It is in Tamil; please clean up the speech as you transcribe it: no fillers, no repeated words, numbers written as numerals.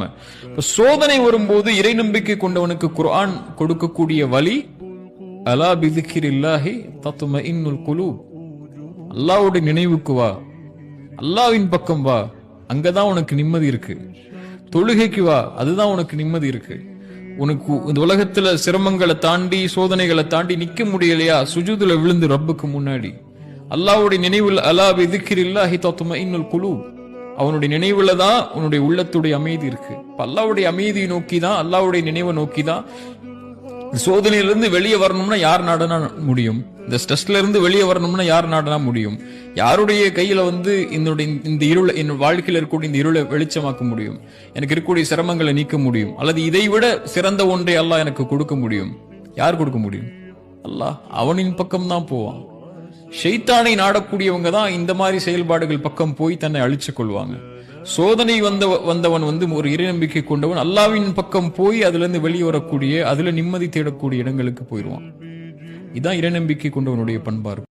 இல்லாம. இப்ப சோதனை வரும்போது இறை நம்பிக்கை கொண்டவனுக்கு குர்ஆன் கொடுக்கக்கூடிய வழி, அலா பிதிக்ரில்லாஹி தத்மஇன்னுல் குலூப், அல்லாஹ்வுடைய நினைவுக்கு வா, அல்லாஹ்வின் பக்கம் வா, அங்கதான் உனக்கு நிம்மதி இருக்கு. தொழுகைக்கு வா, அதுதான் உனக்கு நிம்மதி இருக்கு. உனக்கு இந்த உலகத்துல சிரமங்களை தாண்டி சோதனைகளை தாண்டி நிக்க முடியலையா, சுஜூதுல விழுந்து ரப்புக்கு முன்னாடி அல்லாஹ்வுடைய நினைவில், அலா பிதிக்ரில்லாஹி தத்மஇன்னுல் குலூப், அவனுடைய நினைவுல தான் உன்னுடைய உள்ளத்துடைய அமைதி இருக்கு. அல்லாஹ்வுடைய அமைதியை நோக்கி தான், அல்லாஹ்வுடைய நினைவை நோக்கி தான். சோதனையிலிருந்து வெளியே வரணும்னா யார் நாடனா முடியும்? இந்த ஸ்ட்ரெஸ்ல இருந்து வெளியே வரணும்னா யார் நாடனா முடியும்? யாருடைய கையில இந்த இருளை, என் வாழ்க்கையில் இருக்கக்கூடிய இந்த இருளை வெளிச்சமாக்க முடியும்? எனக்கு இருக்கக்கூடிய சிரமங்களை நீக்க முடியும்? அல்லது இதை விட சிறந்த ஒன்றை அல்லாஹ் எனக்கு கொடுக்க முடியும்? யார் கொடுக்க முடியும்? அல்லாஹ். அவனின் பக்கம் தான் போவான். ஷைத்தானை நாடக்கூடியவங்க தான் இந்த மாதிரி செயல்பாடுகள் பக்கம் போய் தன்னை அழிச்சு கொள்வாங்க. சோதனை வந்தவன் ஒரு இறை நம்பிக்கை கொண்டவன் அல்லாஹ்வின் பக்கம் போய் அதுல இருந்து வெளியே வரக்கூடிய, அதுல நிம்மதி தேடக்கூடிய இடங்களுக்கு போயிடுவான். இதான் இறை நம்பிக்கை கொண்டவனுடைய பண்பா இருக்கும்.